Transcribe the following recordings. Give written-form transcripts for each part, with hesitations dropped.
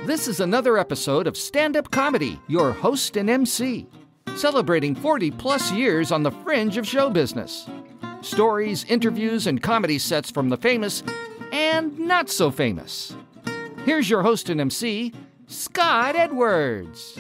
This is another episode of Stand-Up Comedy, your host and MC, celebrating 40-plus years on the fringe of show business. Stories, interviews, and comedy sets from the famous and not so famous. Here's your host and MC, Scott Edwards.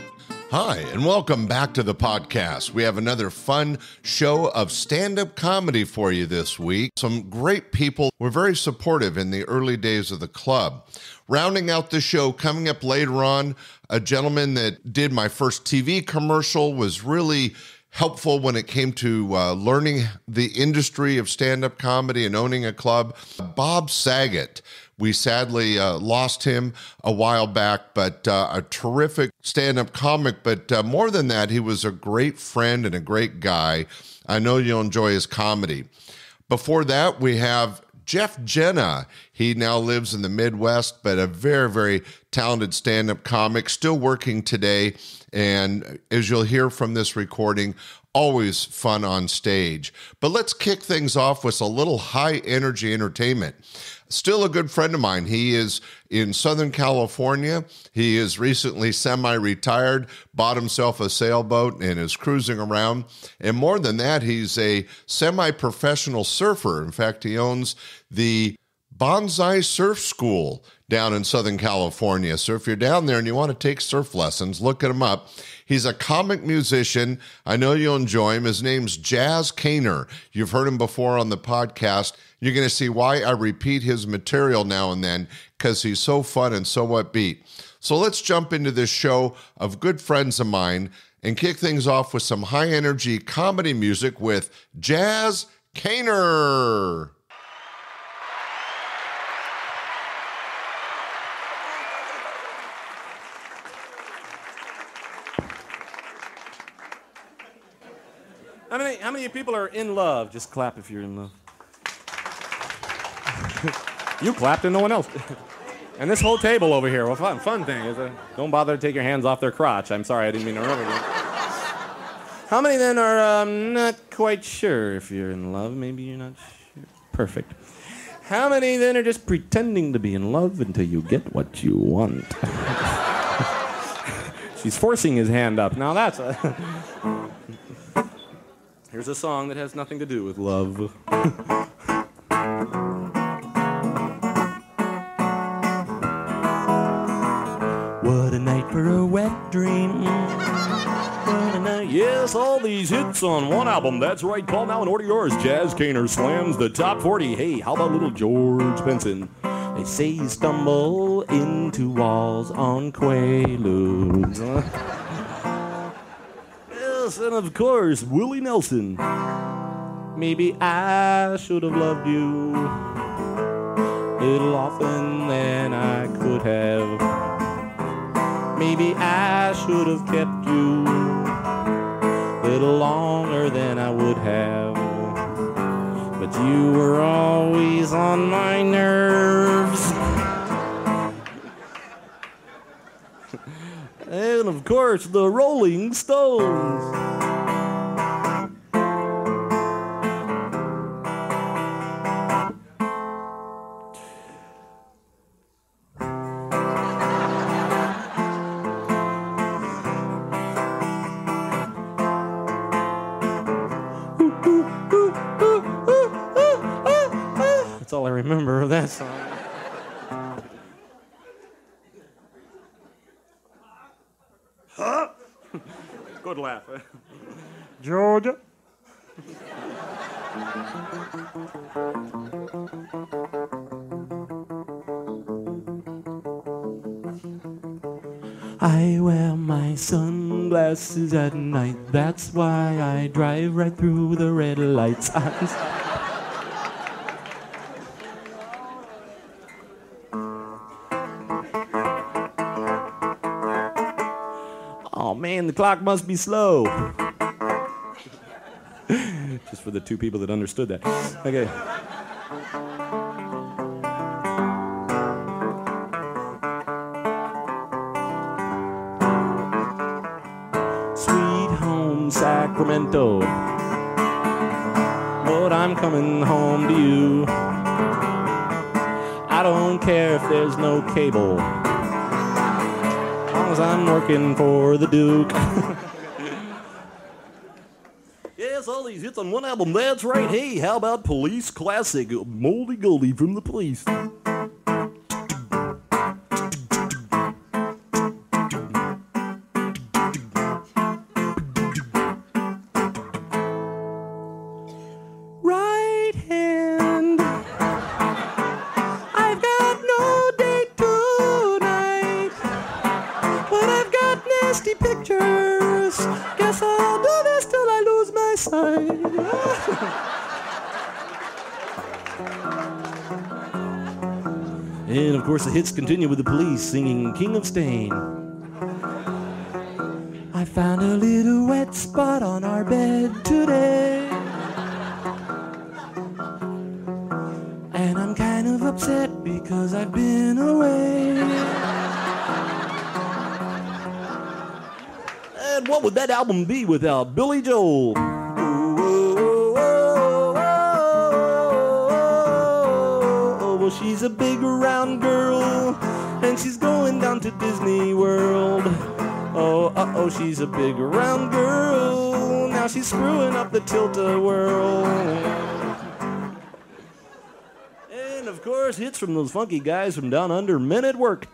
Hi, and welcome back to the podcast. We have another fun show of stand-up comedy for you this week. Some great people were very supportive in the early days of the club. Rounding out the show, coming up later on, a gentleman that did my first TV commercial, was really helpful when it came to learning the industry of stand-up comedy and owning a club. Bob Saget. We sadly lost him a while back, but a terrific stand-up comic. But more than that, he was a great friend and a great guy. I know you'll enjoy his comedy. Before that, we have Jena. He now lives in the Midwest, but a very, very talented stand-up comic, still working today. And as you'll hear from this recording, always fun on stage. But let's kick things off with a little high-energy entertainment. Still a good friend of mine. He is in Southern California. He is recently semi-retired, bought himself a sailboat, and is cruising around. And more than that, he's a semi-professional surfer. In fact, he owns the Bonsai Surf School down in Southern California. So if you're down there and you want to take surf lessons, look him up. He's a comic musician. I know you'll enjoy him. His name's Jaz Kaner. You've heard him before on the podcast. You're going to see why I repeat his material now and then, because he's so fun and so upbeat. So let's jump into this show of good friends of mine and kick things off with some high-energy comedy music with Jaz Kaner. How many people are in love? Just clap if you're in love. You clapped and no one else. And this whole table over here, well, fun thing is, don't bother to take your hands off their crotch. I'm sorry, I didn't mean to remember you. How many then are not quite sure if you're in love? Maybe you're not sure. Perfect. How many then are just pretending to be in love until you get what you want? She's forcing his hand up. Now that's a... Here's a song that has nothing to do with love. What a night for a wet dream. What a night. Yes, all these hits on one album. That's right. Call now and order yours. Jaz Kaner slams the top 40. Hey, how about little George Benson? They say you stumble into walls on Quaaludes. Yes, and of course, Willie Nelson. Maybe I should have loved you a little often than I could have. Maybe I should have kept you a little longer than I would have. But you were always on my nerves. And of course, the Rolling Stones. That's all I remember of that song. Huh? Good laugh. Georgia. I wear my sunglasses at night. That's why I drive right through the red lights. Oh man, the clock must be slow. Just for the two people that understood that. Okay. Sweet home Sacramento, Lord, I'm coming home to you. I don't care if there's no cable. long as I'm working for the Duke. Yes, all these hits on one album, that's right. Hey, how about Police Classic, Moldy Goldie from the Police. Right hand, I've got no date tonight, but I've got nasty pictures. Guess I'll do this till I lose my sight. And of course the hits continue with the Police singing King of Stain. I found a little wet spot on our bed today, and I'm kind of upset because I've been away. And what would that album be without Billy Joel? Well, she's a big round girl, and she's going down to Disney World. Oh, she's a big round girl, now she's screwing up the tilt-a-whirl. And of course, hits from those funky guys from down under, Men at Work.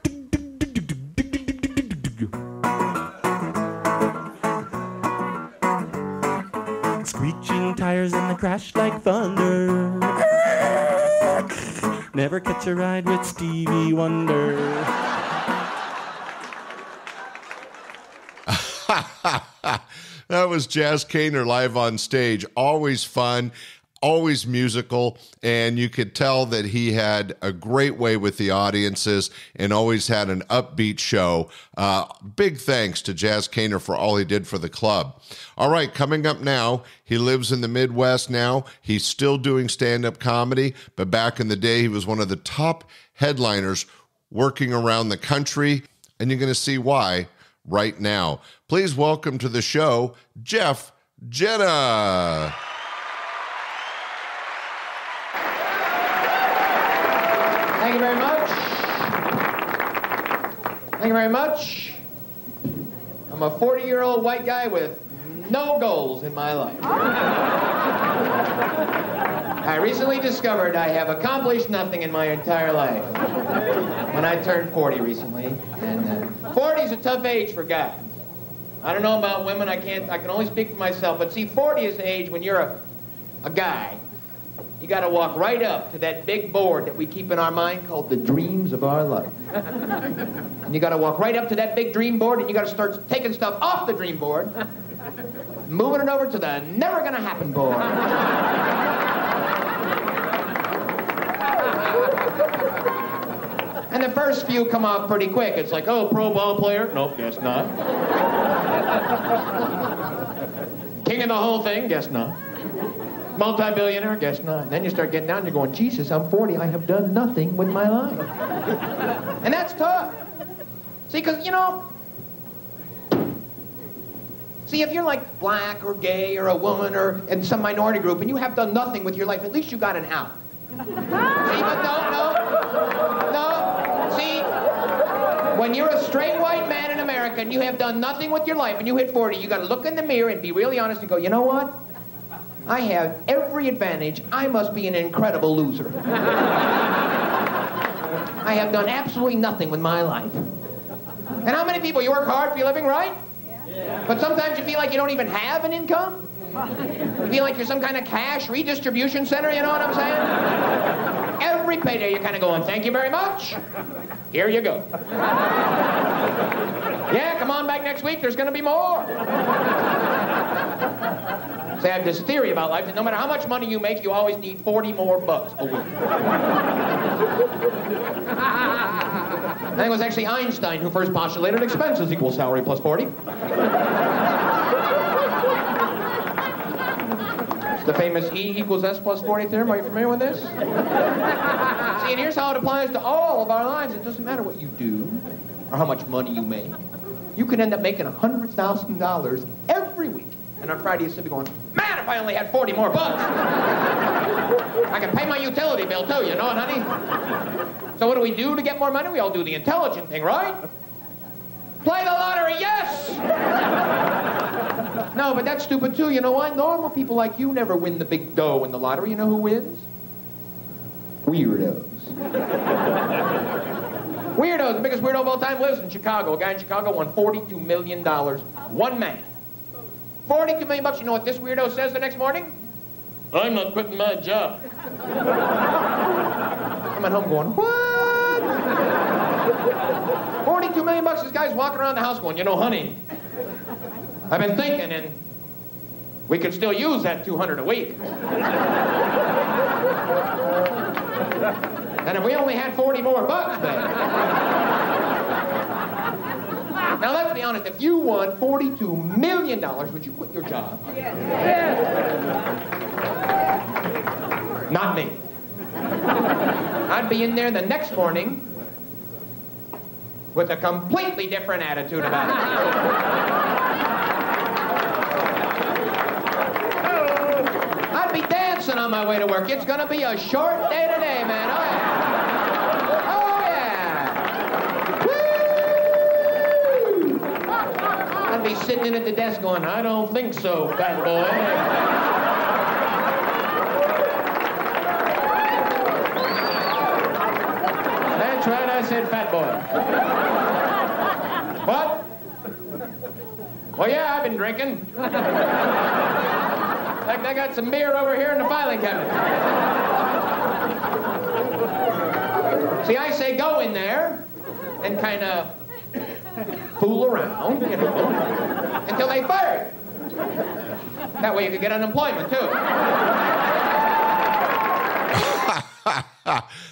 Screeching tires and they crash like thunder. Never catch a ride with Stevie Wonder. That was Jaz Kaner live on stage. Always fun, always musical, and you could tell that he had a great way with the audiences and always had an upbeat show. Big thanks to Jaz Kaner for all he did for the club. All right, coming up now, he lives in the Midwest now. He's still doing stand-up comedy, but back in the day, he was one of the top headliners working around the country, and you're going to see why right now. Please welcome to the show, Jeff Jena. Thank you very much. Thank you very much. I'm a 40-year-old white guy with no goals in my life. I recently discovered I have accomplished nothing in my entire life. When I turned 40 recently, and 40 is a tough age for guys. I don't know about women, I can only speak for myself, but see, 40 is the age when you're a guy. You got to walk right up to that big board that we keep in our mind called the dreams of our life. And you got to walk right up to that big dream board, and you got to start taking stuff off the dream board, moving it over to the never gonna happen board. And the first few come off pretty quick. It's like, oh, pro ball player? Nope, guess not. King of the whole thing? Guess not. Multi-billionaire? Guess not. And then you start getting down and you're going, Jesus, I'm 40. I have done nothing with my life. And that's tough. See, because, see, if you're like black or gay or a woman or in some minority group and you have done nothing with your life, at least you got an out. See, but no. See, when you're a straight white man in America and you have done nothing with your life and you hit 40, you got to look in the mirror and be really honest and go, you know what? I have every advantage. I must be an incredible loser. I have done absolutely nothing with my life. And how many people, you work hard for your living, right? Yeah. But sometimes you feel like you don't even have an income. You feel like you're some kind of cash redistribution center, you know what I'm saying? Every payday you're kind of going, thank you very much. Here you go. Yeah, come on back next week, there's going to be more. So I have this theory about life that no matter how much money you make, you always need 40 more bucks a week. I think it was actually Einstein who first postulated expenses equals salary plus 40. It's the famous E equals S plus 40 theorem. Are you familiar with this? See, and here's how it applies to all of our lives. It doesn't matter what you do or how much money you make. You could end up making $100,000 every week. And on Friday, you'll be going, man, if I only had 40 more bucks. I can pay my utility bill, too, you know, honey? So what do we do to get more money? We all do the intelligent thing, right? Play the lottery, yes! No, but that's stupid too. You know why? Normal people like you never win the big dough in the lottery. You know who wins? Weirdos. Weirdos. The biggest weirdo of all time lives in Chicago. A guy in Chicago won $42 million. One man. $42 million bucks. You know what this weirdo says the next morning? I'm not quitting my job. I'm at home going, what? $42 million bucks. This guy's walking around the house going, you know, honey, I've been thinking, and we could still use that $200 a week. And if we only had 40 more bucks, then. Now, let's be honest. If you won $42 million, would you quit your job? Yeah. Not me. I'd be in there the next morning with a completely different attitude about it. I'd be dancing on my way to work. It's going to be a short day today, man. Oh, yeah. Woo! I'd be sitting in at the desk going, I don't think so, fat boy. That's right, I said fat boy. What? Well, yeah, I've been drinking. In fact, I got some beer over here in the filing cabinet. See, I say go in there and kind of fool around, you know, until they fire you. That way you could get unemployment, too.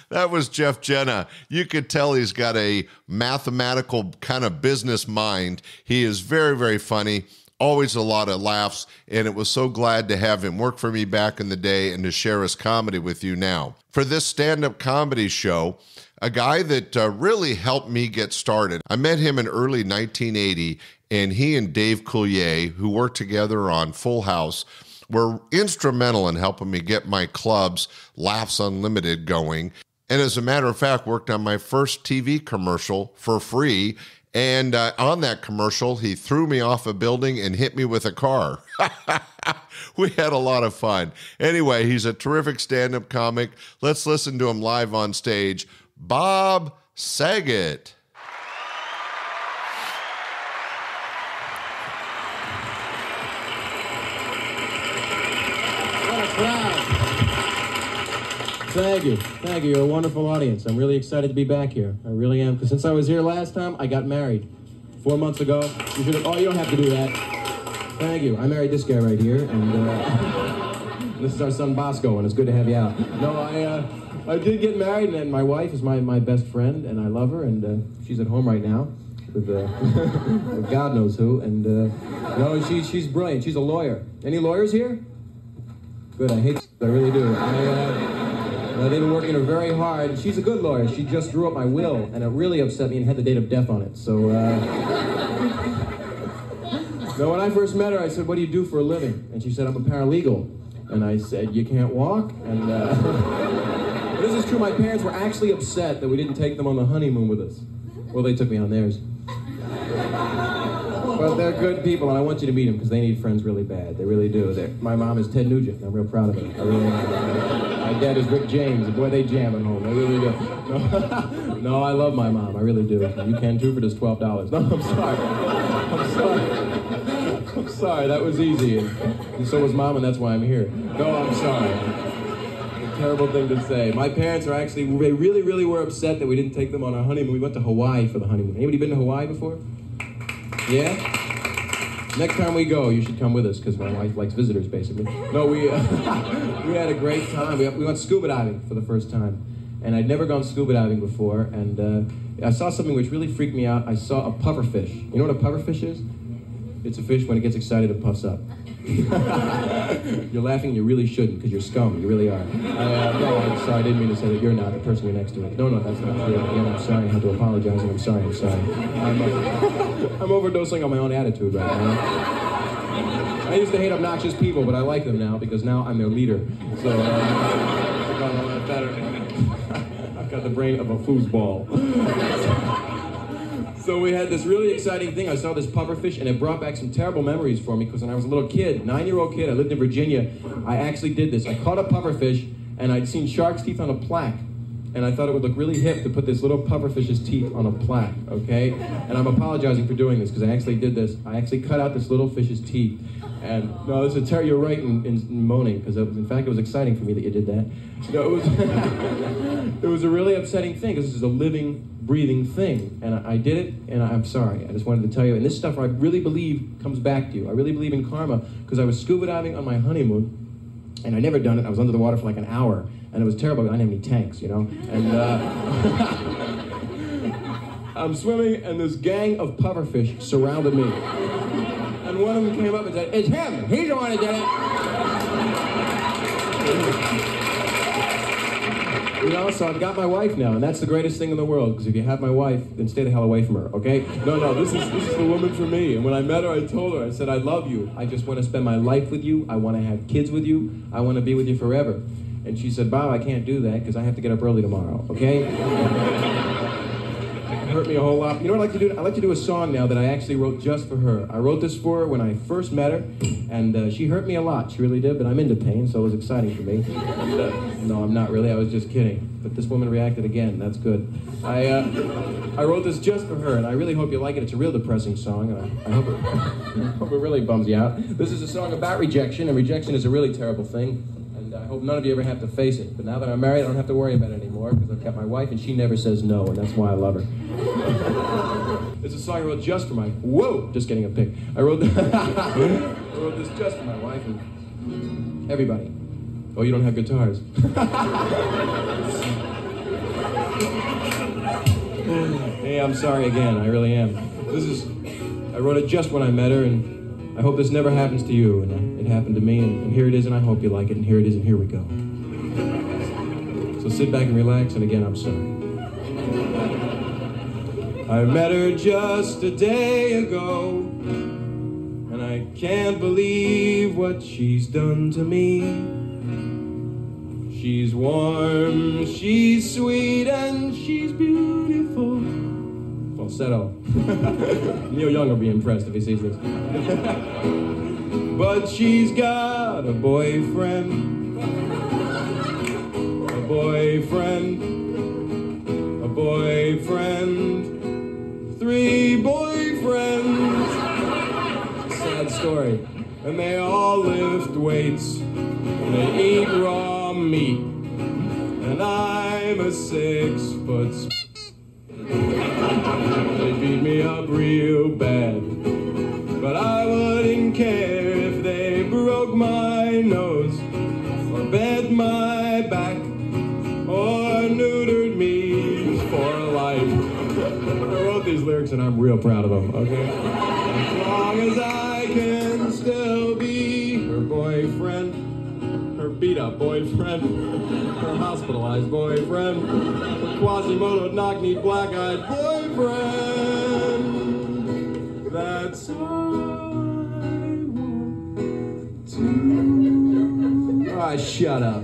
That was Jeff Jena. You could tell he's got a mathematical kind of business mind. He is very, very funny. Always a lot of laughs, and it was so glad to have him work for me back in the day and to share his comedy with you now. For this stand-up comedy show, a guy that really helped me get started. I met him in early 1980, and he and Dave Coulier, who worked together on Full House, were instrumental in helping me get my clubs, Laughs Unlimited, going. And as a matter of fact, worked on my first TV commercial for free. And on that commercial, he threw me off a building and hit me with a car. We had a lot of fun. Anyway, he's a terrific stand-up comic. Let's listen to him live on stage. Bob Saget. Thank you. Thank you. You're a wonderful audience. I'm really excited to be back here. I really am. Because since I was here last time, I got married. 4 months ago. You should have, oh, you don't have to do that. Thank you. I married this guy right here. And this is our son Bosco, and it's good to have you out. No, I did get married, and my wife is my best friend, and I love her, and she's at home right now with with God knows who. And no, she's brilliant. She's a lawyer. Any lawyers here? Good. I really do. They've been working her very hard. She's a good lawyer. She just drew up my will, and it really upset me and had the date of death on it. So, so when I first met her, I said, what do you do for a living? And she said, I'm a paralegal. And I said, you can't walk? And this is true. My parents were actually upset that we didn't take them on the honeymoon with us. Well, they took me on theirs. But they're good people, and I want you to meet them because they need friends really bad. They really do. My mom is Ted Nugent. I'm real proud of her. I really am. My dad is Rick James. Boy, they jam at home. They really do. No, I love my mom. I really do. You can too for just $12. No, I'm sorry. I'm sorry. That was easy. And so was Mom, and that's why I'm here. No, I'm sorry. A terrible thing to say. My parents are actually, they really, really were upset that we didn't take them on our honeymoon. We went to Hawaii for the honeymoon. Anybody been to Hawaii before? Yeah? Next time we go, you should come with us, because my wife likes visitors, basically. No, we had a great time. We went scuba diving for the first time. And I'd never gone scuba diving before, and I saw something which really freaked me out. I saw a pufferfish. You know what a pufferfish is? It's a fish when it gets excited, it puffs up. You're laughing, you really shouldn't, because you're scum. You really are. No, I'm sorry, I didn't mean to say that. You're not, the person you're next to it. No, that's not true. Again, I'm sorry, I have to apologize, and I'm sorry. I'm overdosing on my own attitude right now. I used to hate obnoxious people, but I like them now, because now I'm their leader. So, I've got the brain of a foosball. So we had this really exciting thing. I saw this pufferfish, and it brought back some terrible memories for me, because when I was a little kid, 9-year-old kid, I lived in Virginia, I actually did this. I caught a pufferfish, and I'd seen shark's teeth on a plaque, and I thought it would look really hip to put this little pufferfish's teeth on a plaque, okay? And I'm apologizing for doing this, because I actually did this. I actually cut out this little fish's teeth. And no, this is you're right in moaning, because in fact it was exciting for me that you did that. No, it was it was a really upsetting thing, because this is a living, breathing thing, and I did it, and I'm sorry. I just wanted to tell you. And this stuff I really believe comes back to you. I really believe in karma, because I was scuba diving on my honeymoon, and I never done it. I was under the water for like an hour, and it was terrible. I didn't have any tanks, you know. And I'm swimming, and this gang of pufferfish surrounded me. And one of them came up and said, "It's him! He's the one who did it!" You know, so I've got my wife now, and that's the greatest thing in the world, because if you have my wife, then stay the hell away from her, okay? No, this is the woman for me. And when I met her, I told her, I said, "I love you. I just want to spend my life with you. I want to have kids with you. I want to be with you forever." And she said, "Bob, I can't do that, because I have to get up early tomorrow, okay?" It hurt me a whole lot. You know what I like to do? I like to do a song now that I actually wrote just for her. I wrote this for her when I first met her, and she hurt me a lot. She really did, but I'm into pain, so it was exciting for me. And, no, I'm not really. I was just kidding. But this woman reacted again. That's good. I wrote this just for her, and I really hope you like it. It's a real depressing song, and I hope it really bums you out. This is a song about rejection, and rejection is a really terrible thing. I hope none of you ever have to face it. But now that I'm married, I don't have to worry about it anymore, because I've got my wife, and she never says no, and that's why I love her. It's a song I wrote just for my... Whoa! Just getting a pic. I wrote this just for my wife and everybody. Oh, you don't have guitars. Hey, I'm sorry again. I really am. I wrote it just when I met her, and I hope this never happens to you, and it happened to me, and here it is, and I hope you like it, and here it is, and here we go. So sit back and relax, and again, I'm sorry. I met her just a day ago, and I can't believe what she's done to me. She's warm, she's sweet, and she's beautiful. Falsetto. Neil Young will be impressed if he sees this. But she's got a boyfriend. A boyfriend. A boyfriend. 3 boyfriends. Sad story. And they all lift weights. And they eat raw meat. And I'm a 6 foot. They beat me up real bad, but I wouldn't care if they broke my nose, or bent my back, or neutered me for life. I wrote these lyrics and I'm real proud of them, okay? As long as I can still be her boyfriend, her beat-up boyfriend, her hospitalized boyfriend, her Quasimodo knock-kneed black-eyed boyfriend. That's all I want to... Oh, shut up.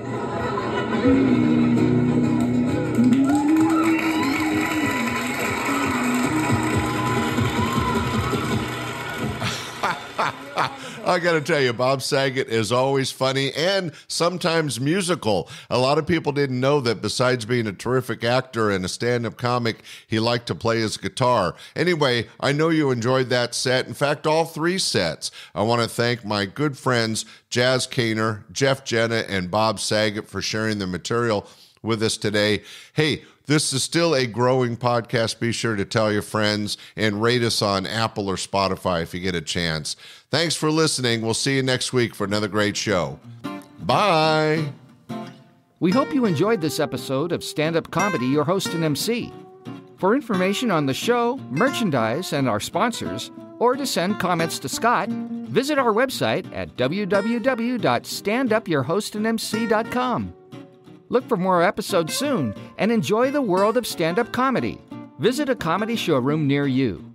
I got to tell you, Bob Saget is always funny and sometimes musical. A lot of people didn't know that besides being a terrific actor and a stand-up comic, he liked to play his guitar. Anyway, I know you enjoyed that set. In fact, all 3 sets. I want to thank my good friends, Jaz Kaner, Jeff Jena, and Bob Saget for sharing their material with us today. Hey, this is still a growing podcast. Be sure to tell your friends and rate us on Apple or Spotify if you get a chance. Thanks for listening. We'll see you next week for another great show. Bye. We hope you enjoyed this episode of Stand-Up Comedy, your host and MC. For information on the show, merchandise, and our sponsors, or to send comments to Scott, visit our website at www.standupyourhostandmc.com. Look for more episodes soon and enjoy the world of stand-up comedy. Visit a comedy showroom near you.